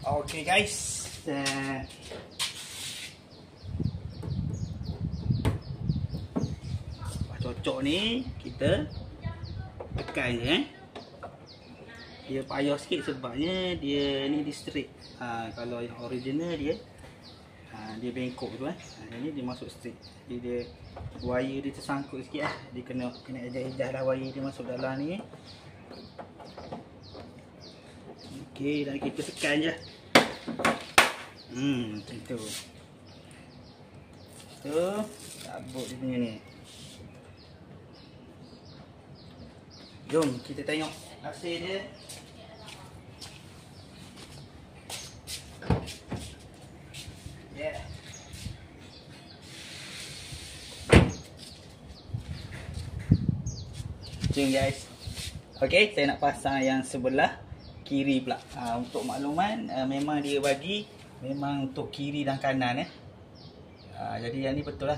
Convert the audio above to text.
Okay guys, cocok ni kita tekan je Dia payah sikit sebabnya dia ni di straight. Kalau yang original dia dia bengkok tu Ini dia masuk straight. Jadi dia wire dia tersangkut sikit Dia kena ejah-ejah lah wire dia masuk dalam ni. Okey, dan kita tekan je. Macam tu. Tu cabut dia punya ni. Jom kita tengok hasil dia. Jom guys. Okey, saya nak pasang yang sebelah kiri pula. Untuk makluman, memang dia bagi memang untuk kiri dan kanan Jadi yang ni betul lah.